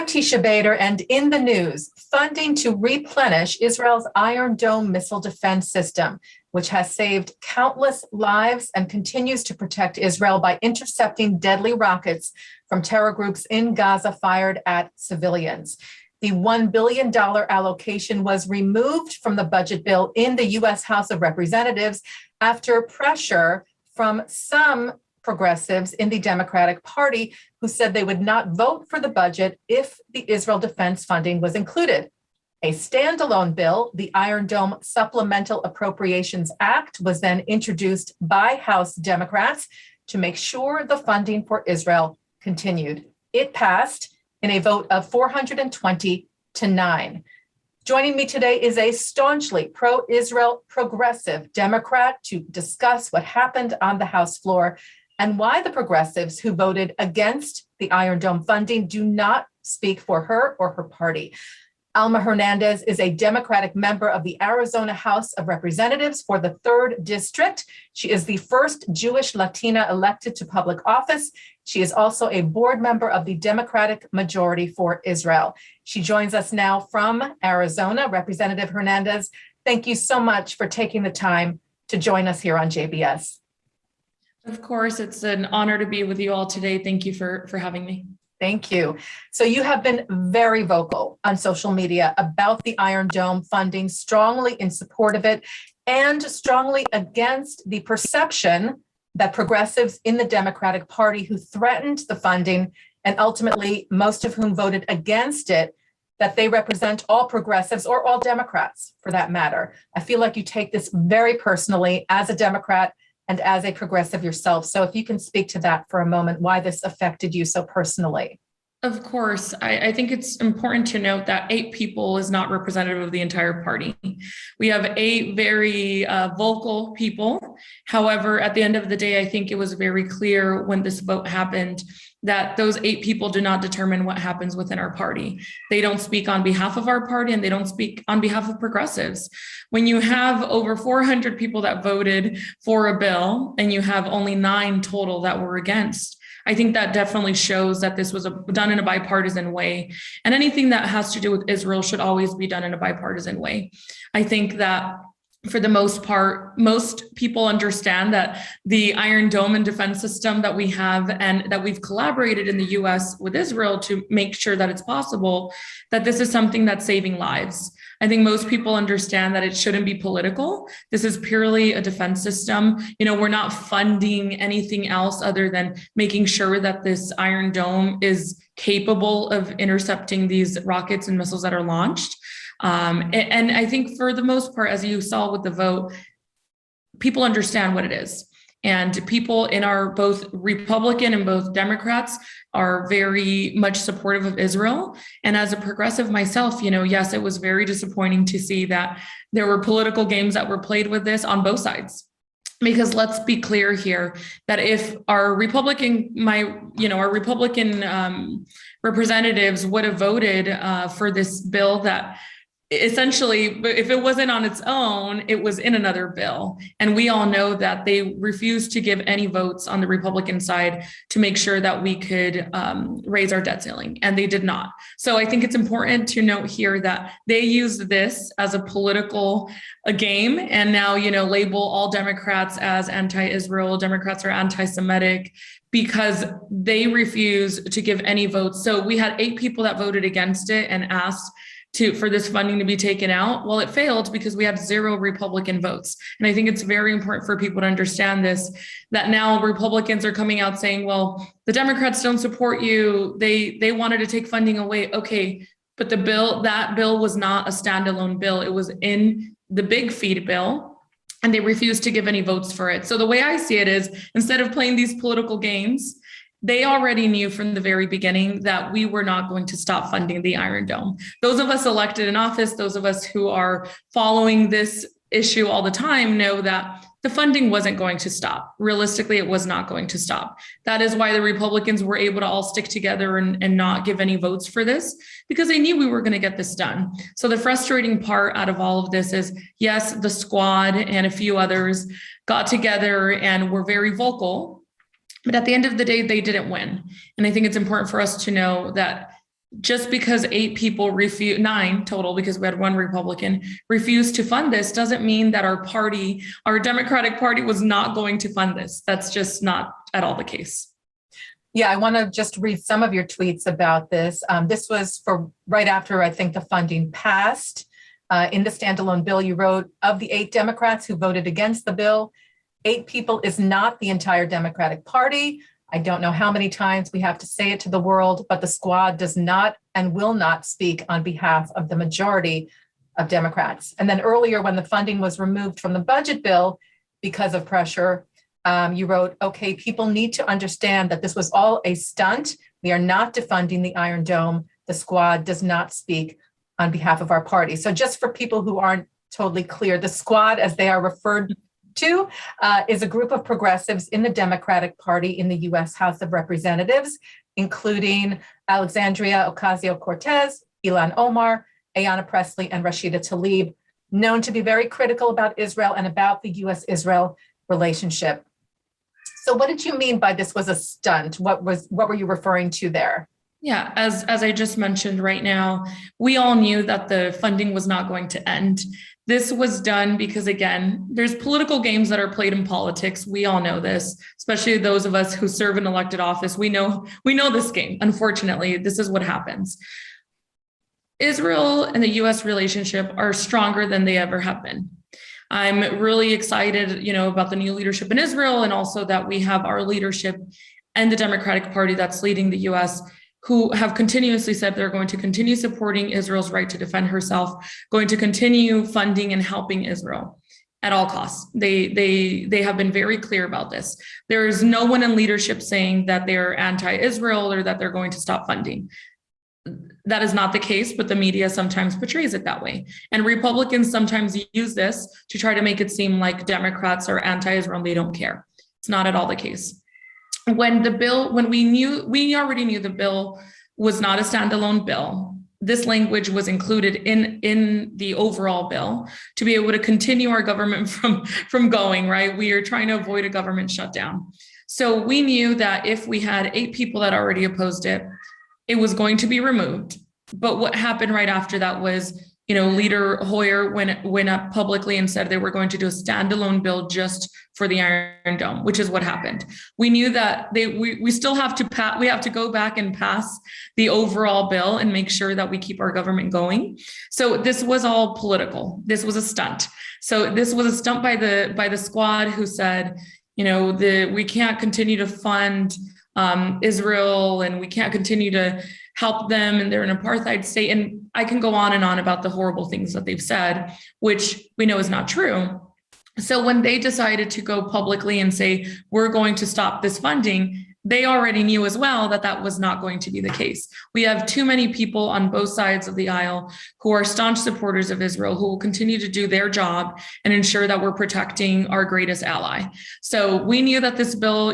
I'm Teisha Bader, and in the news, funding to replenish Israel's Iron Dome missile defense system, which has saved countless lives and continues to protect Israel by intercepting deadly rockets from terror groups in Gaza fired at civilians. The $1 billion allocation was removed from the budget bill in the U.S. House of Representatives after pressure from some progressives in the Democratic Party who said they would not vote for the budget if the Israel defense funding was included. A standalone bill, the Iron Dome Supplemental Appropriations Act, was then introduced by House Democrats to make sure the funding for Israel continued. It passed in a vote of 420 to 9. Joining me today is a staunchly pro-Israel progressive Democrat to discuss what happened on the House floor and why the progressives who voted against the Iron Dome funding do not speak for her or her party. Alma Hernandez is a Democratic member of the Arizona House of Representatives for the 3rd District. She is the first Jewish Latina elected to public office. She is also a board member of the Democratic Majority for Israel. She joins us now from Arizona. Representative Hernandez, thank you so much for taking the time to join us here on JBS. Of course, it's an honor to be with you all today. Thank you for having me. Thank you. So you have been very vocal on social media about the Iron Dome funding, strongly in support of it, and strongly against the perception that progressives in the Democratic Party who threatened the funding, and ultimately most of whom voted against it, that they represent all progressives or all Democrats for that matter. I feel like you take this very personally as a Democrat and as a progressive yourself. So if you can speak to that for a moment, why this affected you so personally. Of course, I think it's important to note that 8 people is not representative of the entire party. We have 8 very vocal people. However, at the end of the day, I think it was very clear when this vote happened that those 8 people do not determine what happens within our party. They don't speak on behalf of our party and they don't speak on behalf of progressives. When you have over 400 people that voted for a bill and you have only 9 total that were against, I think that definitely shows that this was done in a bipartisan way. And anything that has to do with Israel should always be done in a bipartisan way. I think that for the most part, most people understand that the Iron Dome and defense system that we have and that we've collaborated in the US with Israel to make sure that it's possible, that this is something that's saving lives. I think most people understand that it shouldn't be political. This is purely a defense system. We're not funding anything else other than making sure that this Iron Dome is capable of intercepting these rockets and missiles that are launched. And I think for the most part, as you saw with the vote, people understand what it is. And people in our both Republican and both Democrats are very much supportive of Israel. And as a progressive myself, yes, it was very disappointing to see that there were political games that were played with this on both sides. Because let's be clear here that if our Republican representatives would have voted for this bill that essentially, if it wasn't on its own, it was in another bill. And we all know that they refused to give any votes on the Republican side to make sure that we could raise our debt ceiling, and they did not. So I think it's important to note here that they used this as a political game, and now, label all Democrats as anti-Israel, Democrats are anti-Semitic, because they refuse to give any votes. So we had 8 people that voted against it and asked for this funding to be taken out. Well, it failed because we had 0 Republican votes. And I think it's very important for people to understand this, that now Republicans are coming out saying, well, the Democrats don't support you. They wanted to take funding away. Okay, but that bill was not a standalone bill. It was in the big feed bill, and they refused to give any votes for it. So the way I see it is, instead of playing these political games, they already knew from the very beginning that we were not going to stop funding the Iron Dome. Those of us elected in office, those of us who are following this issue all the time know that the funding wasn't going to stop. Realistically, it was not going to stop. That is why the Republicans were able to all stick together and not give any votes for this, because they knew we were going to get this done. So the frustrating part out of all of this is, yes, the squad and a few others got together and were very vocal. But at the end of the day, they didn't win. And I think it's important for us to know that just because 8 people refuse, 9 total, because we had 1 Republican refused to fund this, doesn't mean that our party, our Democratic Party, was not going to fund this. That's just not at all the case. Yeah, I want to just read some of your tweets about this. This was for right after, I think, the funding passed. In the standalone bill, you wrote, of the 8 Democrats who voted against the bill, 8 people is not the entire Democratic Party. I don't know how many times we have to say it to the world, but the squad does not and will not speak on behalf of the majority of Democrats. And then earlier, when the funding was removed from the budget bill because of pressure, you wrote, okay, people need to understand that this was all a stunt. We are not defunding the Iron Dome. The squad does not speak on behalf of our party. So just for people who aren't totally clear, the squad, as they are referred to, is a group of progressives in the Democratic Party in the U.S. House of Representatives, including Alexandria Ocasio-Cortez, Ilhan Omar, Ayanna Pressley, and Rashida Tlaib, known to be very critical about Israel and about the U.S.-Israel relationship. So what did you mean by this was a stunt? What were you referring to there? Yeah, as I just mentioned right now, we all knew that the funding was not going to end. This was done because, again, there's political games that are played in politics. We all know this, especially those of us who serve in elected office. We know this game. Unfortunately, this is what happens. Israel and the U.S. relationship are stronger than they ever have been. I'm really excited, about the new leadership in Israel, and also that we have our leadership and the Democratic Party that's leading the U.S., who have continuously said they're going to continue supporting Israel's right to defend herself, going to continue funding and helping Israel at all costs. They have been very clear about this. There is no one in leadership saying that they're anti-Israel or that they're going to stop funding. That is not the case, but the media sometimes portrays it that way. And Republicans sometimes use this to try to make it seem like Democrats are anti-Israel and they don't care. It's not at all the case. When we already knew the bill was not a standalone bill. This language was included in the overall bill to be able to continue our government from going, right? We are trying to avoid a government shutdown. So we knew that if we had 8 people that already opposed it, it was going to be removed. But what happened right after that was, Leader Hoyer went up publicly and said they were going to do a standalone bill just for the Iron Dome, which is what happened. We knew that we still have to go back and pass the overall bill and make sure that we keep our government going. So this was all political. This was a stunt. So this was a stunt by the squad who said, we can't continue to fund Israel, and we can't continue to help them, and they're an apartheid state. And I can go on and on about the horrible things that they've said, which we know is not true. So when they decided to go publicly and say, we're going to stop this funding, they already knew as well that that was not going to be the case. We have too many people on both sides of the aisle who are staunch supporters of Israel, who will continue to do their job and ensure that we're protecting our greatest ally. So we knew that this bill,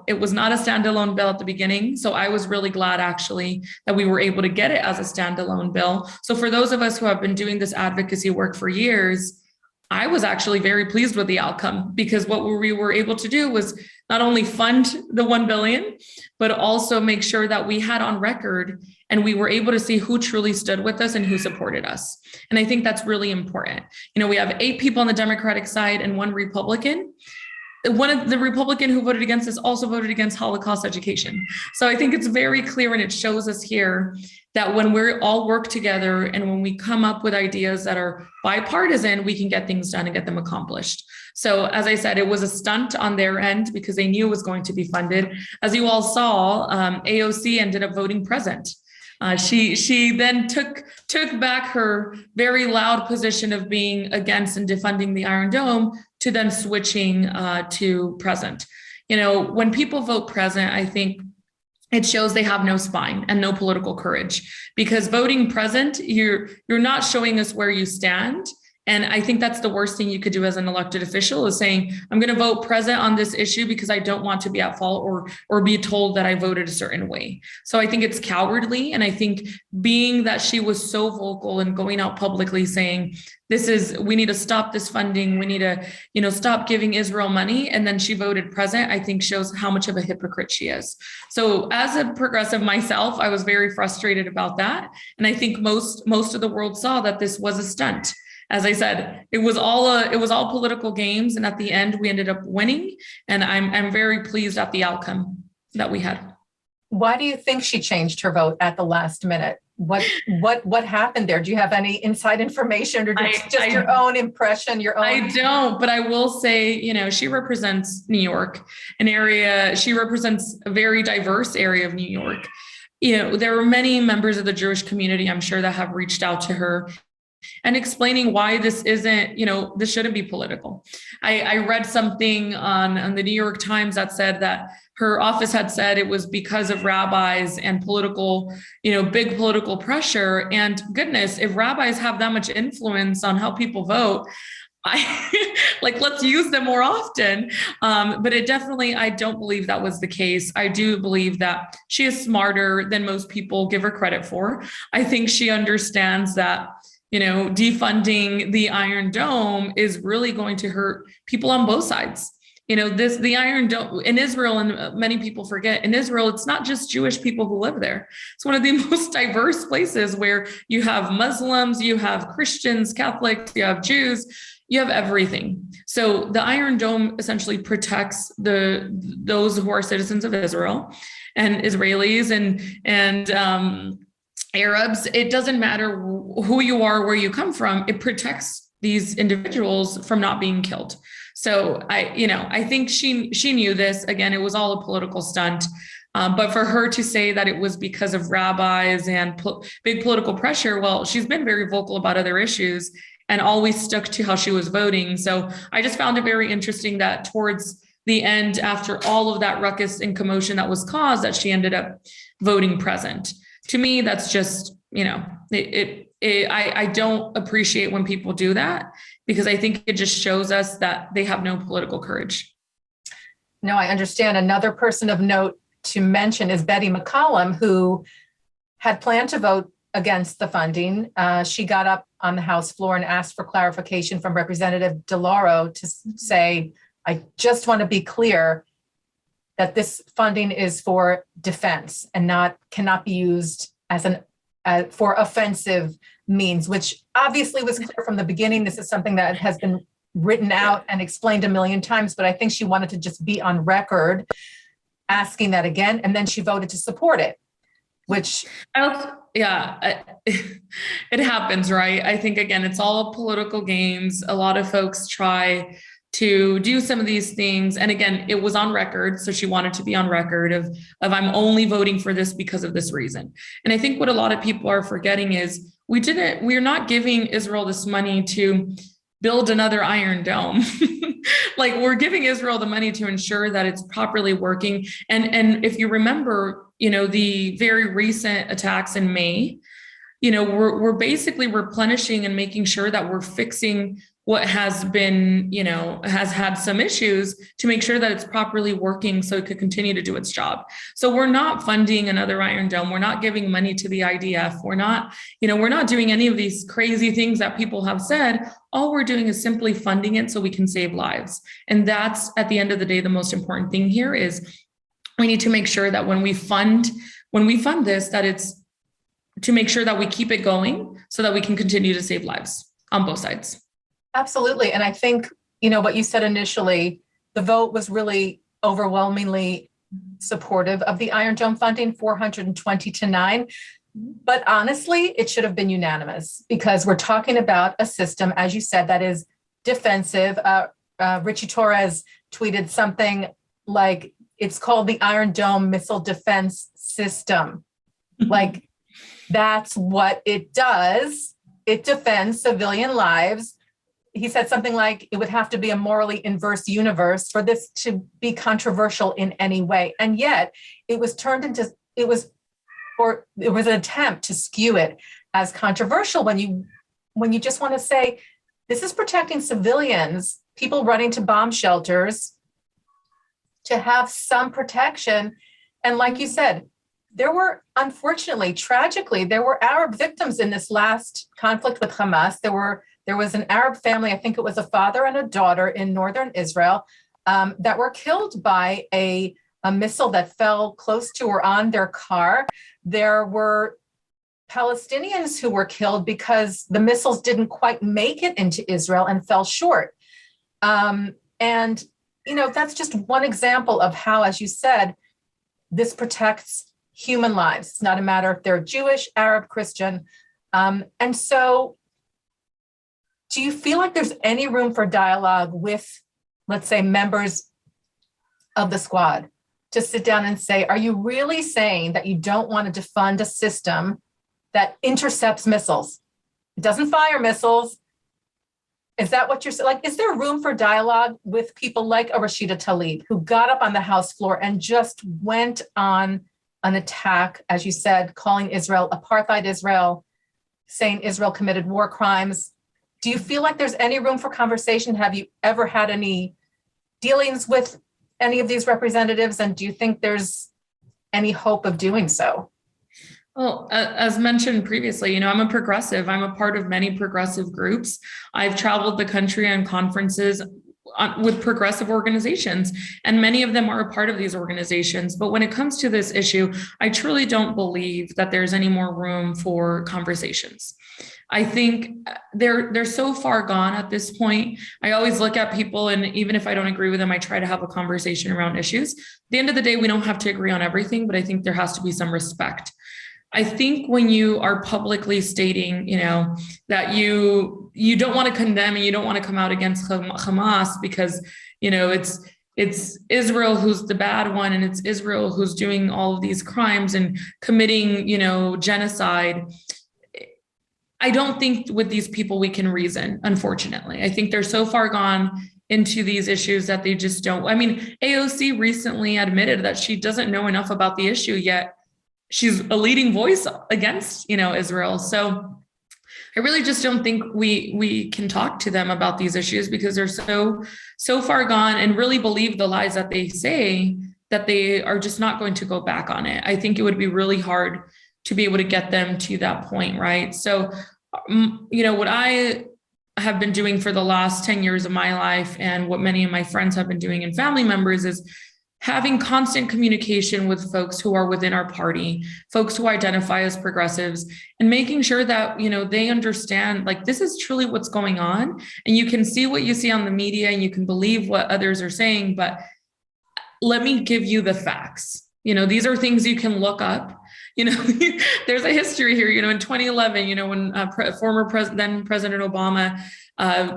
it was not a standalone bill at the beginning. So I was really glad actually that we were able to get it as a standalone bill. So for those of us who have been doing this advocacy work for years, I was actually very pleased with the outcome, because what we were able to do was not only fund the $1 billion, but also make sure that we had on record and we were able to see who truly stood with us and who supported us. And I think that's really important. We have 8 people on the Democratic side and 1 Republican. One of the Republican who voted against this also voted against Holocaust education. So I think it's very clear, and it shows us here that when we're all work together and when we come up with ideas that are bipartisan, we can get things done and get them accomplished. So as I said, it was a stunt on their end because they knew it was going to be funded. As you all saw, AOC ended up voting present. She then took back her very loud position of being against and defunding the Iron Dome to then switching to present. When people vote present, I think it shows they have no spine and no political courage, because voting present, you're not showing us where you stand, And I think that's the worst thing you could do as an elected official, is saying, I'm going to vote present on this issue because I don't want to be at fault or be told that I voted a certain way. So I think it's cowardly. And I think being that she was so vocal and going out publicly saying, we need to stop this funding. We need to, stop giving Israel money. And then she voted present, I think shows how much of a hypocrite she is. So as a progressive myself, I was very frustrated about that. And I think most of the world saw that this was a stunt. As I said, it was all political games. And at the end, we ended up winning. And I'm very pleased at the outcome that we had. Why do you think she changed her vote at the last minute? What happened there? Do you have any inside information, or just your own impression? I don't, but I will say, she represents New York, an area. She represents a very diverse area of New York. There were many members of the Jewish community, I'm sure, that have reached out to her and explaining why this isn't, this shouldn't be political. I read something on the New York Times that said that her office had said it was because of rabbis and political, big political pressure. And goodness, if rabbis have that much influence on how people vote, let's use them more often. But I don't believe that was the case. I do believe that she is smarter than most people give her credit for. I think she understands that defunding the Iron Dome is really going to hurt people on both sides. The Iron Dome in Israel, and many people forget, in Israel, it's not just Jewish people who live there. It's one of the most diverse places where you have Muslims, you have Christians, Catholics, you have Jews, you have everything. So the Iron Dome essentially protects those who are citizens of Israel and Israelis and Arabs. It doesn't matter who you are, where you come from. It protects these individuals from not being killed. So I think she knew this. Again, it was all a political stunt. But for her to say that it was because of rabbis and big political pressure, well, she's been very vocal about other issues and always stuck to how she was voting. So I just found it very interesting that towards the end, after all of that ruckus and commotion that was caused, that she ended up voting present. To me, that's just, I don't appreciate when people do that, because I think it just shows us that they have no political courage. No, I understand. Another person of note to mention is Betty McCollum, who had planned to vote against the funding. She got up on the House floor and asked for clarification from Representative DeLauro to say, I just want to be clear that this funding is for defense and cannot be used for offensive means, which obviously was clear from the beginning. This is something that has been written out and explained a million times, but I think she wanted to just be on record asking that again, and then she voted to support it, which... it happens, right? I think, again, it's all political games. A lot of folks try to do some of these things. And again, it was on record. So she wanted to be on record of I'm only voting for this because of this reason. And I think what a lot of people are forgetting is we're not giving Israel this money to build another Iron Dome. We're giving Israel the money to ensure that it's properly working. And if you remember, the very recent attacks in May, we're basically replenishing and making sure that we're fixing what has been, has had some issues to make sure that it's properly working so it could continue to do its job. So we're not funding another Iron Dome. We're not giving money to the IDF. We're not doing any of these crazy things that people have said. All we're doing is simply funding it so we can save lives. And that's, at the end of the day, the most important thing here is we need to make sure that when we fund this, that it's to make sure that we keep it going so that we can continue to save lives on both sides. Absolutely. And I think, what you said initially, the vote was really overwhelmingly supportive of the Iron Dome funding, 420-9. But honestly, it should have been unanimous, because we're talking about a system, as you said, that is defensive. Richie Torres tweeted something like, it's called the Iron Dome Missile Defense System. That's what it does. It defends civilian lives. He said something like, it would have to be a morally inverse universe for this to be controversial in any way. And yet it was an attempt to skew it as controversial when you just want to say, This is protecting civilians, people running to bomb shelters, to have some protection. And like you said, there were, unfortunately, tragically, there were Arab victims in this last conflict with Hamas. There was an Arab family, I think it was a father and a daughter in northern Israel, that were killed by a missile that fell close to or on their car. There were Palestinians who were killed because the missiles didn't quite make it into Israel and fell short. And, that's just one example of how, as you said, this protects human lives. It's not a matter if they're Jewish, Arab, Christian. And so do you feel like there's any room for dialogue with, let's say, members of the squad to sit down and say, are you really saying that you don't want to defund a system that intercepts missiles? It doesn't fire missiles. Is that what you're saying? Like, is there room for dialogue with people like a Rashida Tlaib, who got up on the House floor and just went on an attack, as you said, calling Israel apartheid Israel, saying Israel committed war crimes? Do you feel like there's any room for conversation? Have you ever had any dealings with any of these representatives? And do you think there's any hope of doing so? Well, as mentioned previously, I'm a progressive. I'm a part of many progressive groups. I've traveled the country on conferences with progressive organizations, and many of them are a part of these organizations. But when it comes to this issue, I truly don't believe that there's any more room for conversations. I think they're so far gone at this point. I always look at people, and even if I don't agree with them, I try to have a conversation around issues. At the end of the day, we don't have to agree on everything, but I think there has to be some respect. I think when you are publicly stating, that you don't want to condemn and you don't want to come out against Hamas because, it's Israel who's the bad one, and it's Israel who's doing all of these crimes and committing, genocide. I don't think with these people we can reason, unfortunately. I think they're so far gone into these issues that they just don't. I mean, AOC recently admitted that she doesn't know enough about the issue yet. She's a leading voice against, Israel. So I really just don't think we can talk to them about these issues because they're so far gone and really believe the lies that they say, that they are just not going to go back on it. I think it would be really hard to be able to get them to that point, right? So, what I have been doing for the last 10 years of my life and what many of my friends have been doing and family members is having constant communication with folks who are within our party, folks who identify as progressives, and making sure that, they understand, like, this is truly what's going on. And you can see what you see on the media and you can believe what others are saying, but let me give you the facts. These are things you can look up. There's a history here, in 2011, when then President Obama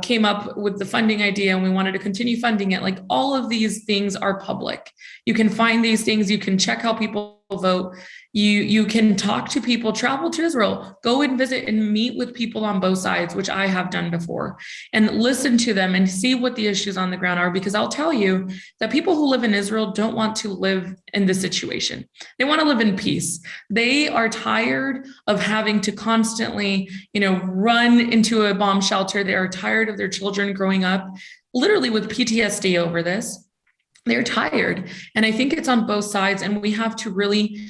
came up with the funding idea and we wanted to continue funding it. Like, all of these things are public. You can find these things. You can check how people vote. You can talk to people, travel to Israel, go and visit and meet with people on both sides, which I have done before, and listen to them and see what the issues on the ground are. Because I'll tell you that people who live in Israel don't want to live in this situation. They want to live in peace. They are tired of having to constantly, run into a bomb shelter. They are tired of their children growing up literally with PTSD over this. They're tired. And I think it's on both sides. And we have to really,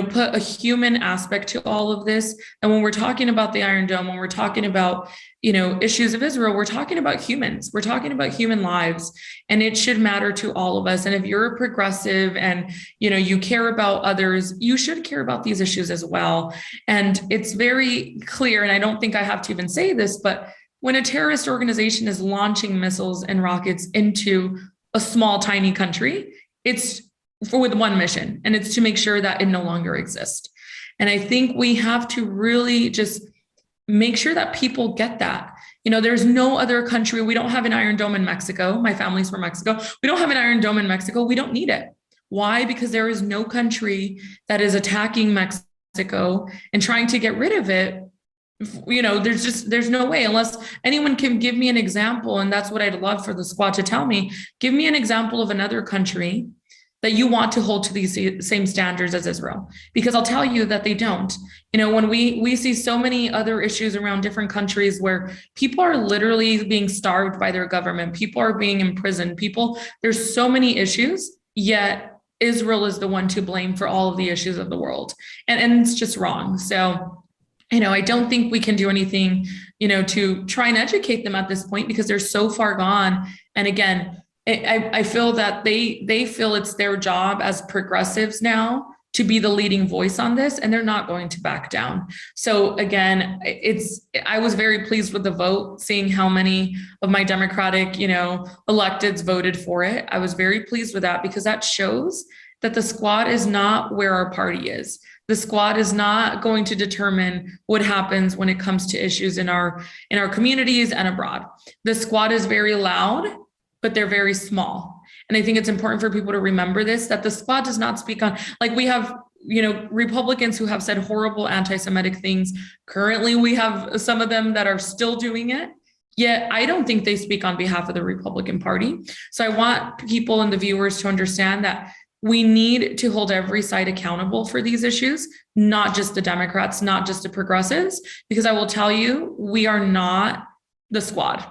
put a human aspect to all of this. And when we're talking about the Iron Dome, when we're talking about, issues of Israel, we're talking about humans. We're talking about human lives. And it should matter to all of us. And if you're a progressive and, you care about others, you should care about these issues as well. And it's very clear, and I don't think I have to even say this, but when a terrorist organization is launching missiles and rockets into a small, tiny country, it's with one mission, and it's to make sure that it no longer exists. And I think we have to really just make sure that people get that. There's no other country. We don't have an Iron Dome in Mexico. My family's from Mexico. We don't have an Iron Dome in Mexico. We don't need it. Why? Because there is no country that is attacking Mexico and trying to get rid of it. There's no way, unless anyone can give me an example. And that's what I'd love for the squad to tell me. Give me an example of another country that you want to hold to these same standards as Israel, because I'll tell you that they don't. You know, when we see so many other issues around different countries where people are literally being starved by their government, people are being imprisoned, there's so many issues, yet Israel is the one to blame for all of the issues of the world. And it's just wrong. So, you know, I don't think we can do anything, you know, to try and educate them at this point because they're so far gone. And again, I feel that they feel it's their job as progressives now to be the leading voice on this, and they're not going to back down. So again, I was very pleased with the vote, seeing how many of my Democratic, you know, electeds voted for it. I was very pleased with that because that shows that the squad is not where our party is. The squad is not going to determine what happens when it comes to issues in our communities and abroad. The squad is very loud, but they're very small. And I think it's important for people to remember this, that the squad does not speak on, like we have, you know, Republicans who have said horrible anti-Semitic things. Currently, we have some of them that are still doing it. Yet I don't think they speak on behalf of the Republican Party. So I want people and the viewers to understand that we need to hold every side accountable for these issues, not just the Democrats, not just the progressives, because I will tell you, we are not the squad.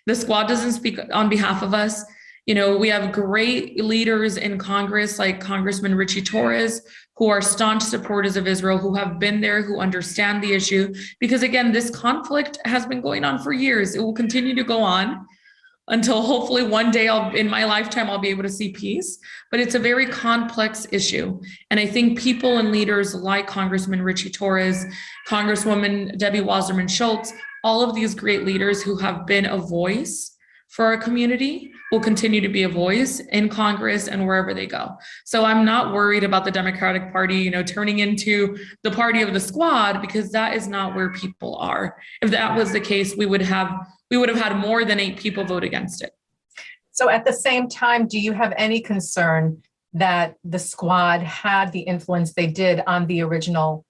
The squad doesn't speak on behalf of us. You know, we have great leaders in Congress, like Congressman Richie Torres, who are staunch supporters of Israel, who have been there, who understand the issue. Because again, this conflict has been going on for years. It will continue to go on until hopefully one day in my lifetime, I'll be able to see peace. But it's a very complex issue. And I think people and leaders like Congressman Richie Torres, Congresswoman Debbie Wasserman Schultz, all of these great leaders who have been a voice for our community will continue to be a voice in Congress and wherever they go. So I'm not worried about the Democratic Party, you know, turning into the party of the squad, because that is not where people are. If that was the case, we would have had more than 8 people vote against it. So at the same time, do you have any concern that the squad had the influence they did on the original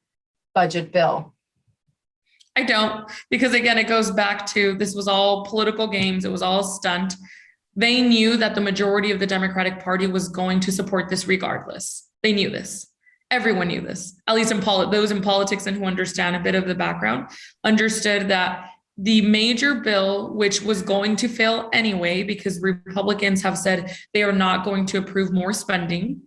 budget bill? I don't, because again, it goes back to, this was all political games. It was all a stunt. They knew that the majority of the Democratic Party was going to support this regardless. They knew this. Everyone knew this, at least those in politics and who understand a bit of the background, understood that the major bill, which was going to fail anyway, because Republicans have said they are not going to approve more spending,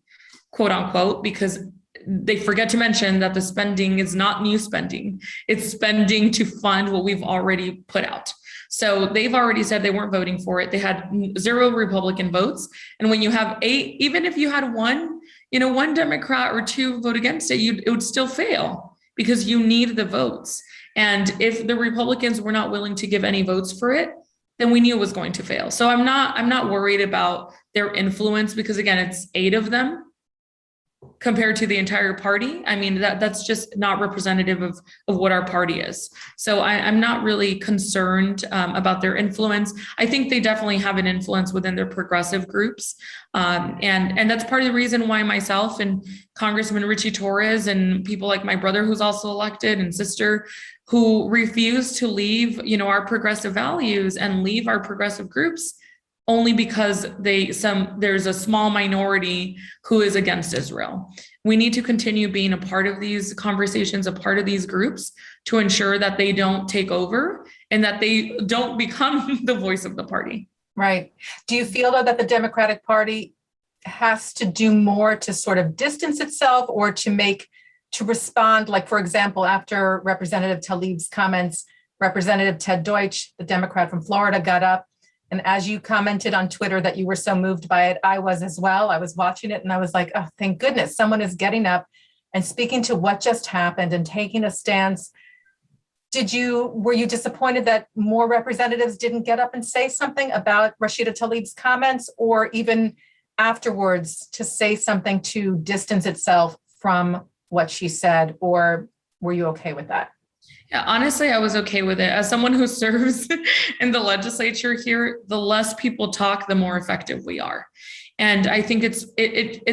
quote unquote, because they forget to mention that the spending is not new spending. It's spending to fund what we've already put out. So they've already said they weren't voting for it. They had 0 Republican votes. And when you have 8, even if you had one Democrat or 2 vote against it, it would still fail because you need the votes. And if the Republicans were not willing to give any votes for it, then we knew it was going to fail. So I'm not worried about their influence, because again, it's 8 of them compared to the entire party. I mean, that's just not representative of what our party is. So I'm not really concerned about their influence. I think they definitely have an influence within their progressive groups. And that's part of the reason why myself and Congressman Richie Torres and people like my brother, who's also elected, and sister, who refuse to leave, you know, our progressive values and leave our progressive groups, only because there's a small minority who is against Israel. We need to continue being a part of these conversations, a part of these groups, to ensure that they don't take over and that they don't become the voice of the party. Right. Do you feel, though, that the Democratic Party has to do more to sort of distance itself, or to respond? Like, for example, after Representative Tlaib's comments, Representative Ted Deutsch, the Democrat from Florida, got up. And as you commented on Twitter that you were so moved by it, I was as well. I was watching it and I was like, oh, thank goodness someone is getting up and speaking to what just happened and taking a stance. Were you disappointed that more representatives didn't get up and say something about Rashida Tlaib's comments, or even afterwards to say something to distance itself from what she said? Or were you okay with that? Yeah, honestly, I was okay with it. As someone who serves in the legislature here, the less people talk, the more effective we are. And I think it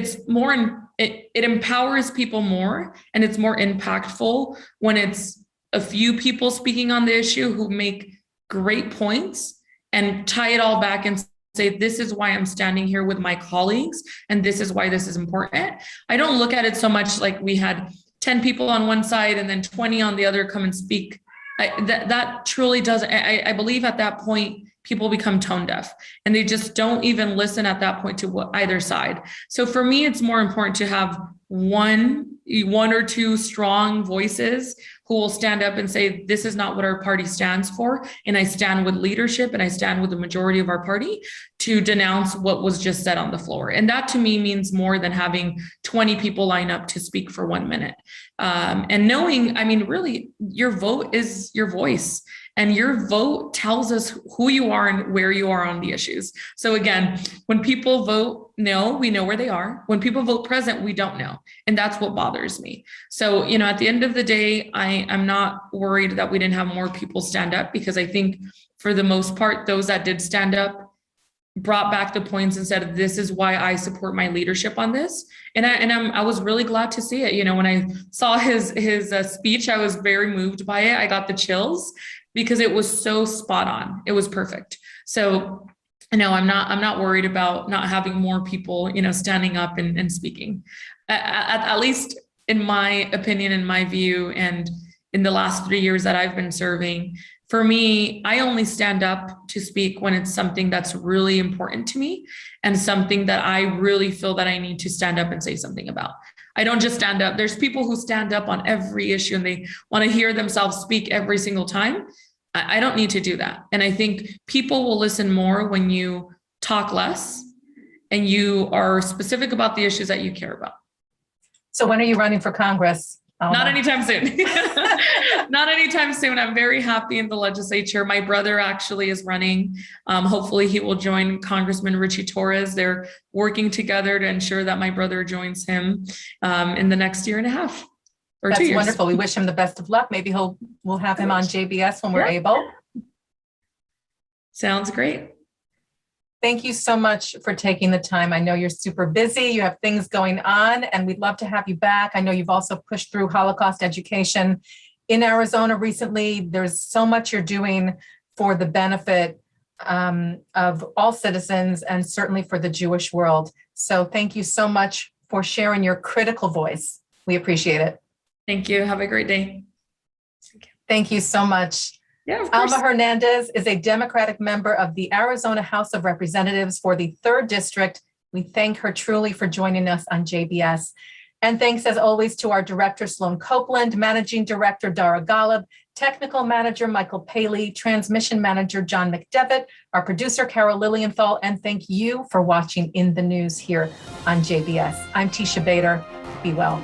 empowers people more, and it's more impactful when it's a few people speaking on the issue who make great points and tie it all back and say, this is why I'm standing here with my colleagues, and this is why this is important. I don't look at it so much like we had 10 people on one side and then 20 on the other come and speak. That truly doesn't, I believe at that point, people become tone deaf and they just don't even listen at that point to either side. So for me, it's more important to have one or two strong voices who will stand up and say, this is not what our party stands for. And I stand with leadership and I stand with the majority of our party to denounce what was just said on the floor. And that to me means more than having 20 people line up to speak for 1 minute. And knowing, I mean, really, your vote is your voice. And your vote tells us who you are and where you are on the issues. So again, when people vote no, we know where they are. When people vote present, we don't know. And that's what bothers me. So, at the end of the day, I'm not worried that we didn't have more people stand up, because I think for the most part, those that did stand up brought back the points and said, this is why I support my leadership on this. And I was really glad to see it. When I saw his speech, I was very moved by it. I got the chills because it was so spot on. It was perfect. So no, I'm not worried about not having more people, standing up and speaking. At least in my opinion, in my view, and in the last 3 years that I've been serving, for me, I only stand up to speak when it's something that's really important to me and something that I really feel that I need to stand up and say something about. I don't just stand up. There's people who stand up on every issue and they want to hear themselves speak every single time. I don't need to do that. And I think people will listen more when you talk less and you are specific about the issues that you care about. So when are you running for Congress? Not anytime soon. Not anytime soon. I'm very happy in the legislature. My brother actually is running. Hopefully he will join Congressman Richie Torres. They're working together to ensure that my brother joins him in the next year and a half. Or 2 years. That's wonderful. We wish him the best of luck. Maybe we'll have him on JBS when we're able. Sounds great. Thank you so much for taking the time. I know you're super busy. You have things going on, and we'd love to have you back. I know you've also pushed through Holocaust education in Arizona recently. There's so much you're doing for the benefit of all citizens and certainly for the Jewish world. So thank you so much for sharing your critical voice. We appreciate it. Thank you. Have a great day. Thank you so much. Yeah, of course. Alma Hernandez is a Democratic member of the Arizona House of Representatives for the 3rd District. We thank her truly for joining us on JBS. And thanks as always to our Director Sloan Copeland, Managing Director Dara Golub, Technical Manager Michael Paley, Transmission Manager John McDevitt, our producer Carol Lilienthal, and thank you for watching In the News here on JBS. I'm Teisha Bader. Be well.